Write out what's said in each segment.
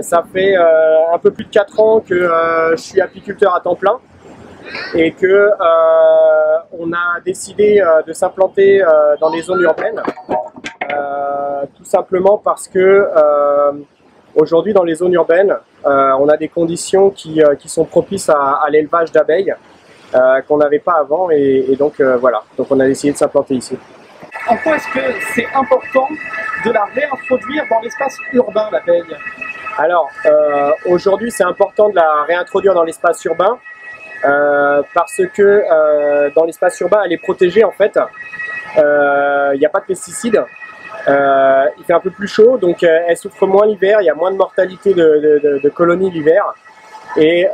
Ça fait un peu plus de 4 ans que je suis apiculteur à temps plein et que on a décidé de s'implanter dans les zones urbaines, tout simplement parce que aujourd'hui dans les zones urbaines, on a des conditions qui sont propices à l'élevage d'abeilles qu'on n'avait pas avant et donc voilà, donc on a décidé de s'implanter ici. En quoi est-ce que c'est important de la réintroduire dans l'espace urbain, l'abeille? Alors, aujourd'hui, c'est important de la réintroduire dans l'espace urbain parce que dans l'espace urbain, elle est protégée en fait. Il n'y a pas de pesticides. Il fait un peu plus chaud, donc elle souffre moins l'hiver. Il y a moins de mortalité de colonies l'hiver. Et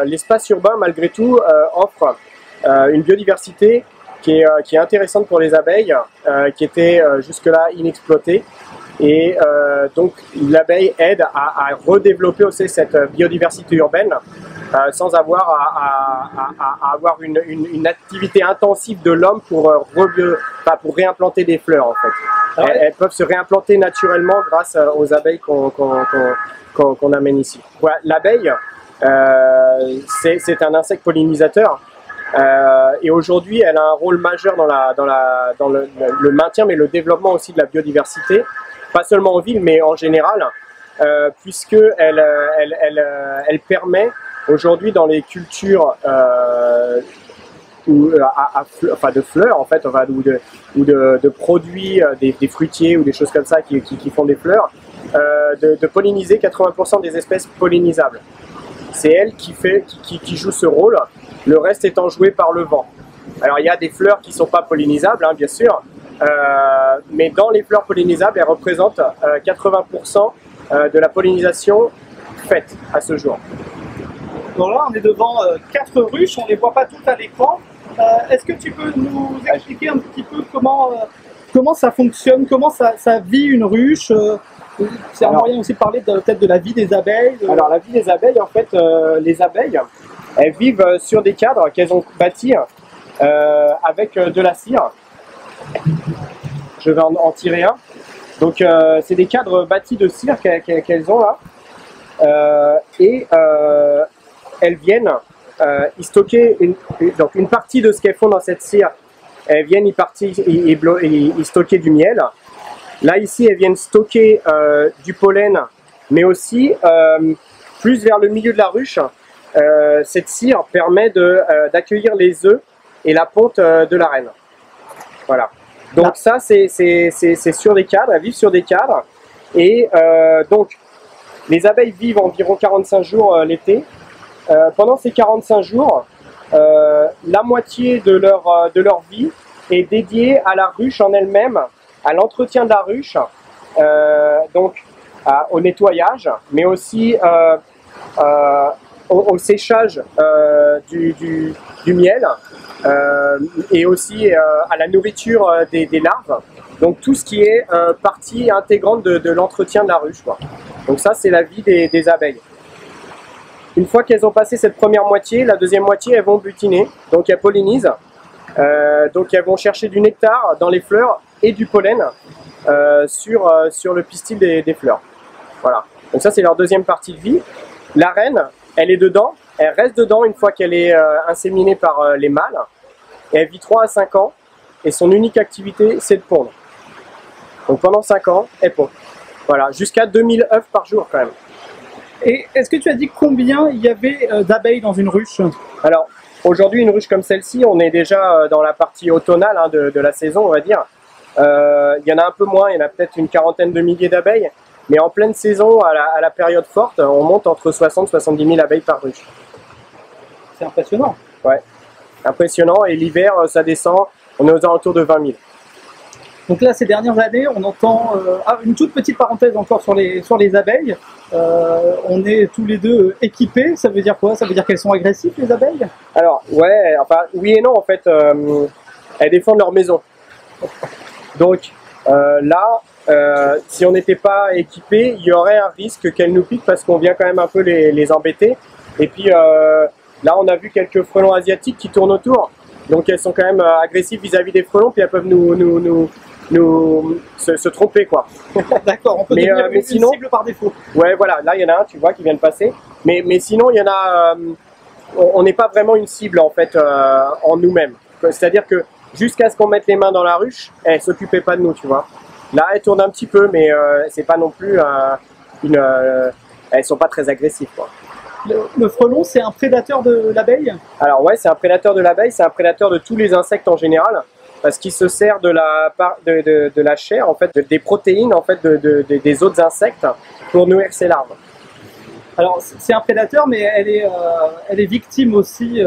l'espace urbain, malgré tout, offre une biodiversité qui est intéressante pour les abeilles, qui était jusque-là inexploitée. Et donc l'abeille aide à redévelopper aussi cette biodiversité urbaine sans avoir à avoir une activité intensive de l'homme pour réimplanter des fleurs en fait. Elles peuvent se réimplanter naturellement grâce aux abeilles qu'on amène ici. Voilà, l'abeille, c'est un insecte pollinisateur. Et aujourd'hui, elle a un rôle majeur dans le maintien, mais le développement aussi de la biodiversité, pas seulement en ville, mais en général, puisque elle permet aujourd'hui dans les cultures de fleurs en fait, ou de produits, des fruitiers ou des choses comme ça qui font des fleurs, de polliniser 80% des espèces pollinisables. C'est elle qui joue ce rôle. Le reste étant joué par le vent. Alors il y a des fleurs qui ne sont pas pollinisables, hein, bien sûr, mais dans les fleurs pollinisables, elles représentent 80% de la pollinisation faite à ce jour. Donc là, on est devant 4 ruches, on ne les voit pas toutes à l'écran. Est-ce que tu peux nous expliquer un petit peu comment ça fonctionne, comment ça vit une ruche? C'est un moyen aussi de parler peut-être de la vie des abeilles. Alors la vie des abeilles, en fait, les abeilles, elles vivent sur des cadres qu'elles ont bâtis avec de la cire. Je vais en tirer un. Donc c'est des cadres bâtis de cire qu'elles ont là. Elles viennent y stocker une partie de ce qu'elles font dans cette cire. Elles viennent y stocker du miel. Là ici, elles viennent stocker du pollen, mais aussi plus vers le milieu de la ruche. Cette cire permet d'accueillir les œufs et la ponte de la reine. Voilà. Donc ça, c'est sur des cadres, elles vivent sur des cadres. Et donc, les abeilles vivent environ 45 jours l'été. Pendant ces 45 jours, la moitié de leur vie est dédiée à la ruche en elle-même, à l'entretien de la ruche, donc au nettoyage, mais aussi au séchage du miel et aussi à la nourriture des larves. Donc tout ce qui est partie intégrante de l'entretien de la ruche, quoi. Donc ça, c'est la vie des abeilles. Une fois qu'elles ont passé cette première moitié, la deuxième moitié, elles vont butiner, donc elles pollinisent. Donc elles vont chercher du nectar dans les fleurs et du pollen sur le pistil des fleurs. Voilà. Donc ça, c'est leur deuxième partie de vie. La reine, elle est dedans, elle reste dedans une fois qu'elle est inséminée par les mâles. Et elle vit 3 à 5 ans et son unique activité, c'est de pondre. Donc pendant 5 ans, elle pond. Voilà, jusqu'à 2000 œufs par jour quand même. Et est-ce que tu as dit combien il y avait d'abeilles dans une ruche? Alors, aujourd'hui, une ruche comme celle-ci, on est déjà dans la partie automnale de la saison, on va dire. Il y en a un peu moins, il y en a peut-être une quarantaine de milliers d'abeilles. Mais en pleine saison, à la période forte, on monte entre 60 et 70 000 abeilles par ruche. C'est impressionnant. Ouais, impressionnant. Et l'hiver, ça descend, on est aux alentours de 20 000. Donc là, ces dernières années, on entend une toute petite parenthèse encore sur les abeilles. On est tous les deux équipés. Ça veut dire quoi? Ça veut dire qu'elles sont agressives, les abeilles? Alors, ouais, enfin, oui et non, en fait. Elles défendent leur maison. Donc, là, si on n'était pas équipé, il y aurait un risque qu'elles nous piquent parce qu'on vient quand même un peu les embêter. Et puis, là, on a vu quelques frelons asiatiques qui tournent autour. Donc, elles sont quand même agressives vis-à-vis des frelons, puis elles peuvent nous se tromper, quoi. D'accord, on peut devenir une cible par défaut. Ouais, voilà, là il y en a un, tu vois, qui vient de passer. Mais sinon, il y en a, on n'est pas vraiment une cible en fait en nous-mêmes. C'est-à-dire que jusqu'à ce qu'on mette les mains dans la ruche, elle s'occupait pas de nous, tu vois. Là, elle tourne un petit peu, mais c'est pas non plus elles sont pas très agressives, quoi. Le frelon, c'est un prédateur de l'abeille? Alors ouais, c'est un prédateur de l'abeille, c'est un prédateur de tous les insectes en général, parce qu'il se sert de la chair, en fait, des protéines en fait des autres insectes pour nourrir ses larves. Alors c'est un prédateur, mais elle est victime aussi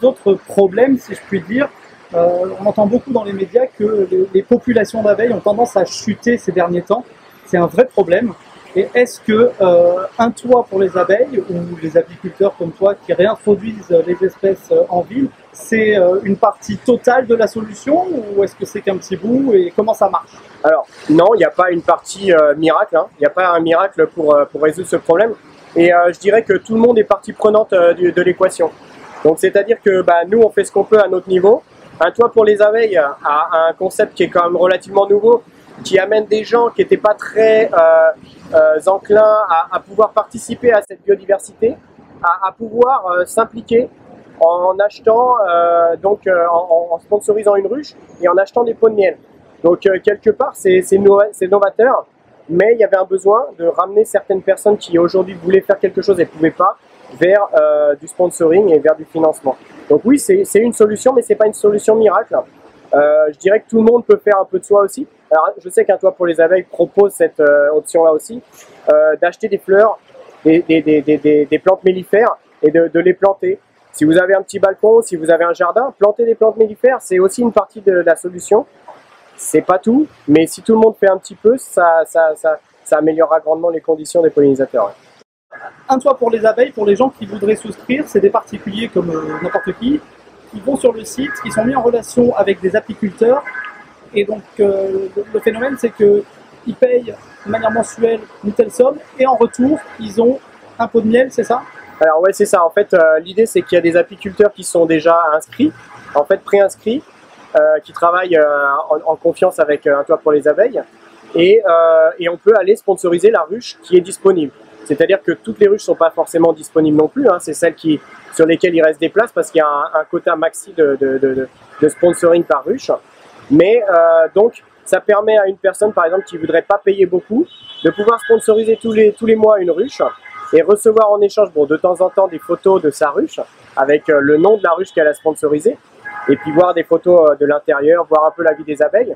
d'autres problèmes, si je puis dire. On entend beaucoup dans les médias que les populations d'abeilles ont tendance à chuter ces derniers temps. C'est un vrai problème. Et est-ce que un toit pour les abeilles, ou les apiculteurs comme toi qui réintroduisent les espèces en ville, c'est une partie totale de la solution, ou est-ce que c'est qu'un petit bout, et comment ça marche? Alors non, il n'y a pas une partie miracle, hein. Il n'y a pas un miracle pour résoudre ce problème. Et je dirais que tout le monde est partie prenante de l'équation. Donc c'est-à-dire que nous on fait ce qu'on peut à notre niveau. Un toit pour les abeilles a un concept qui est quand même relativement nouveau, qui amène des gens qui n'étaient pas très enclins à pouvoir participer à cette biodiversité, à pouvoir s'impliquer en achetant, en sponsorisant une ruche et en achetant des pots de miel. Donc quelque part c'est novateur, mais il y avait un besoin de ramener certaines personnes qui aujourd'hui voulaient faire quelque chose et ne pouvaient pas vers du sponsoring et vers du financement. Donc oui, c'est une solution, mais c'est pas une solution miracle. Je dirais que tout le monde peut faire un peu de soi aussi. Alors, je sais qu'un toit pour les abeilles propose cette option-là aussi, d'acheter des fleurs, des plantes mellifères et de les planter. Si vous avez un petit balcon, si vous avez un jardin, planter des plantes mellifères, c'est aussi une partie de la solution. C'est pas tout, mais si tout le monde fait un petit peu, ça améliorera grandement les conditions des pollinisateurs. Un toit pour les abeilles, pour les gens qui voudraient souscrire, c'est des particuliers comme n'importe qui vont sur le site, qui sont mis en relation avec des apiculteurs, et donc le phénomène c'est qu'ils payent de manière mensuelle une telle somme, et en retour ils ont un pot de miel, c'est ça? Alors ouais, c'est ça. En fait, l'idée c'est qu'il y a des apiculteurs qui sont déjà inscrits, en fait préinscrits, qui travaillent en confiance avec un toit pour les abeilles, et on peut aller sponsoriser la ruche qui est disponible. C'est-à-dire que toutes les ruches ne sont pas forcément disponibles non plus, hein. C'est celles sur lesquelles il reste des places parce qu'il y a un quota maxi de sponsoring par ruche. Mais donc ça permet à une personne par exemple qui ne voudrait pas payer beaucoup de pouvoir sponsoriser tous les mois une ruche et recevoir en échange de temps en temps des photos de sa ruche avec le nom de la ruche qu'elle a sponsorisée, et puis voir des photos de l'intérieur, voir un peu la vie des abeilles,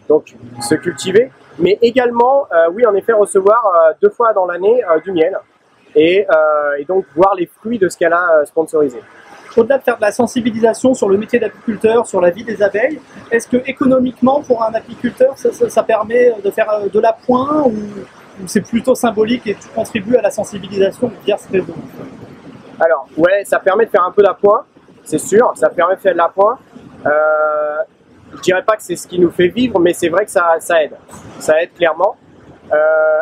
donc se cultiver, mais également, oui, en effet, recevoir 2 fois dans l'année du miel, et donc voir les fruits de ce qu'elle a sponsorisé. Au-delà de faire de la sensibilisation sur le métier d'apiculteur, sur la vie des abeilles, est-ce que économiquement, pour un apiculteur, ça permet de faire de l'appoint, ou c'est plutôt symbolique et tu contribues à la sensibilisation via ce réseau? Alors, ouais, ça permet de faire un peu d'appoint, c'est sûr, ça permet de faire de l'appoint. Je dirais pas que c'est ce qui nous fait vivre, mais c'est vrai que ça aide. Ça aide clairement.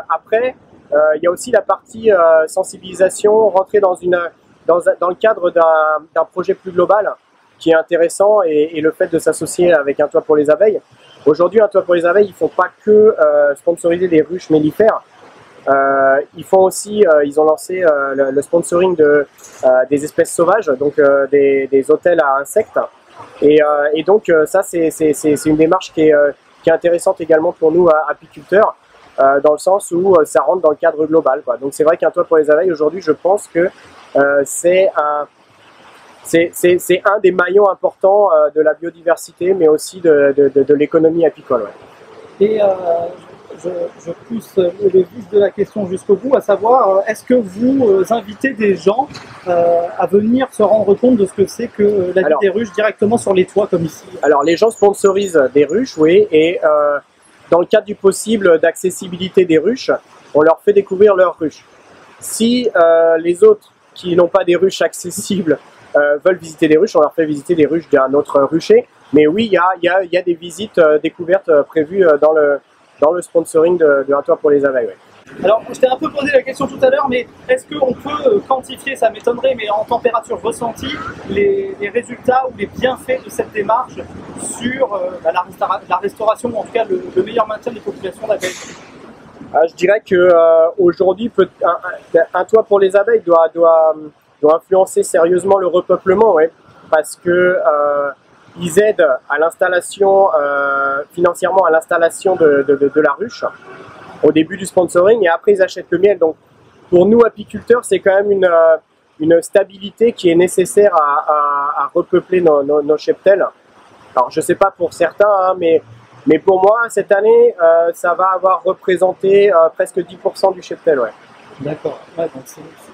Après, il y a aussi la partie sensibilisation, rentrer dans le cadre d'un projet plus global qui est intéressant, et le fait de s'associer avec un toit pour les abeilles. Aujourd'hui, un toit pour les abeilles, ils ne font pas que sponsoriser des ruches mellifères. Ils font aussi, ils ont lancé le sponsoring des espèces sauvages, donc des hôtels à insectes. Et donc ça, c'est une démarche qui est intéressante également pour nous, apiculteurs, dans le sens où ça rentre dans le cadre global, quoi. Donc c'est vrai qu'un toit pour les abeilles, aujourd'hui, je pense que c'est un des maillons importants de la biodiversité, mais aussi de l'économie apicole. Ouais. Et je pousse le vif de la question jusqu'au bout, à savoir, est-ce que vous invitez des gens à venir se rendre compte de ce que c'est que la vie des ruches directement sur les toits comme ici? Alors les gens sponsorisent des ruches, oui, et dans le cadre du possible d'accessibilité des ruches, on leur fait découvrir leurs ruches. Si les autres qui n'ont pas des ruches accessibles veulent visiter des ruches, on leur fait visiter des ruches d'un autre rucher. Mais oui, il y a des visites découvertes prévues dans le sponsoring d'un toit pour les abeilles. Ouais. Alors, je t'ai un peu posé la question tout à l'heure, mais est-ce qu'on peut quantifier, ça m'étonnerait, mais en température ressentie, les résultats ou les bienfaits de cette démarche sur la restauration, ou en tout cas le meilleur maintien des populations d'abeilles? Je dirais que aujourd'hui, un toit pour les abeilles doit influencer sérieusement le repeuplement, ouais, parce que ils aident à l'installation, financièrement à l'installation de la ruche au début du sponsoring, et après ils achètent le miel. Donc pour nous apiculteurs, c'est quand même une stabilité qui est nécessaire à repeupler nos cheptels. Alors je sais pas pour certains, hein, mais pour moi cette année ça va avoir représenté presque 10% du cheptel. Ouais. D'accord, ouais, donc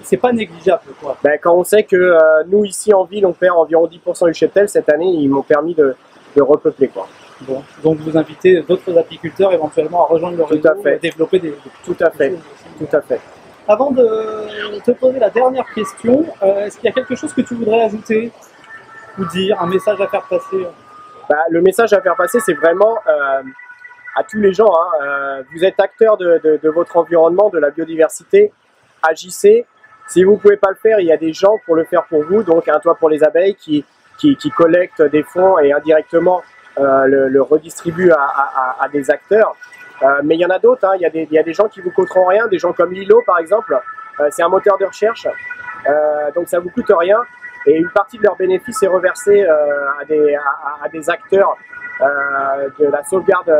c'est pas négligeable quoi. Ben, quand on sait que nous ici en ville on perd environ 10% du cheptel, cette année ils m'ont permis de repeupler quoi. Bon, donc vous invitez d'autres apiculteurs éventuellement à rejoindre le réseau et développer des... Tout à fait, tout à fait. Avant de te poser la dernière question, est-ce qu'il y a quelque chose que tu voudrais ajouter ou dire, un message à faire passer? Le message à faire passer, c'est vraiment à tous les gens, hein, vous êtes acteurs de votre environnement, de la biodiversité, agissez. Si vous ne pouvez pas le faire, il y a des gens pour le faire pour vous, donc un toit pour les abeilles qui collectent des fonds et indirectement le redistribue à des acteurs. Mais il y en a d'autres, hein, il y a des gens qui ne vous coûteront rien, des gens comme Lilo par exemple, c'est un moteur de recherche, donc ça ne vous coûte rien. Et une partie de leurs bénéfices est reversée à des acteurs de la sauvegarde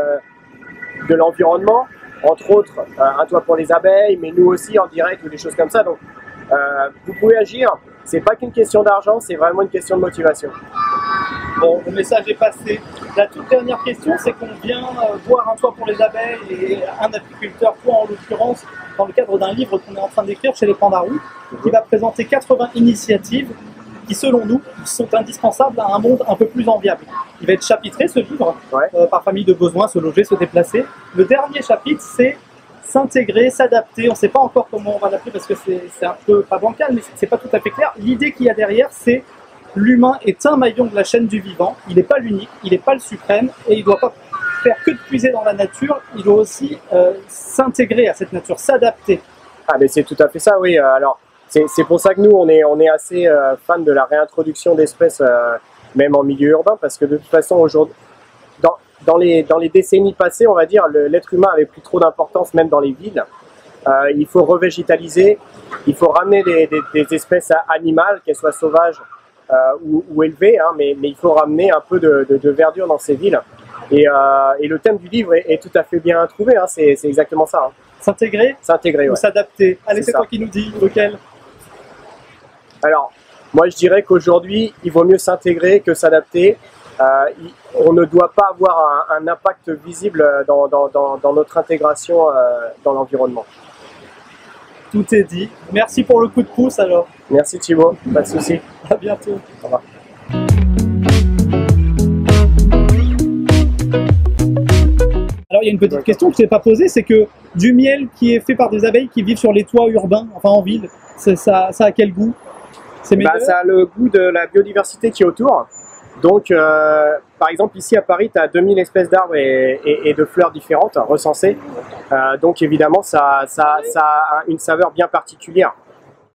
de l'environnement, entre autres un toit pour les abeilles, mais nous aussi en direct ou des choses comme ça. Donc vous pouvez agir, c'est pas qu'une question d'argent, c'est vraiment une question de motivation. Bon, le message est passé. La toute dernière question, c'est qu'on vient voir un toit pour les abeilles et un apiculteur, toi en l'occurrence, dans le cadre d'un livre qu'on est en train d'écrire chez les Pandarous, qui va présenter 80 initiatives qui, selon nous, sont indispensables à un monde un peu plus enviable. Il va être chapitré, ce livre, ouais. Par famille de besoins, se loger, se déplacer. Le dernier chapitre, c'est s'intégrer, s'adapter. On ne sait pas encore comment on va l'appeler parce que c'est un peu pas bancal, mais c'est pas tout à fait clair. L'idée qu'il y a derrière, c'est l'humain est un maillon de la chaîne du vivant. Il n'est pas l'unique, il n'est pas le suprême, et il ne doit pas faire que de puiser dans la nature. Il doit aussi s'intégrer à cette nature, s'adapter. Ah, mais c'est tout à fait ça, oui. Alors, c'est pour ça que nous, on est assez fans de la réintroduction d'espèces, même en milieu urbain, parce que de toute façon, aujourd'hui, dans les décennies passées, on va dire, l'être humain avait plus trop d'importance, même dans les villes. Il faut revégétaliser, il faut ramener des espèces animales, qu'elles soient sauvages ou élevées, hein, mais il faut ramener un peu de verdure dans ces villes. Et le thème du livre est tout à fait bien trouvé, hein, c'est exactement ça. Hein. S'intégrer ou ouais. S'adapter. Allez, c'est toi qui nous dis lequel? Alors, moi je dirais qu'aujourd'hui, il vaut mieux s'intégrer que s'adapter. On ne doit pas avoir un impact visible dans notre intégration dans l'environnement. Tout est dit. Merci pour le coup de pouce alors. Merci Thibaut, pas de souci. À bientôt. Au revoir. Alors il y a une petite question que je n'ai pas posée, c'est que du miel qui est fait par des abeilles qui vivent sur les toits urbains, enfin en ville, ça a quel goût? Ça a le goût de la biodiversité qui est autour. Donc, par exemple, ici à Paris, tu as 2000 espèces d'arbres et de fleurs différentes recensées. Donc, évidemment, ça a une saveur bien particulière.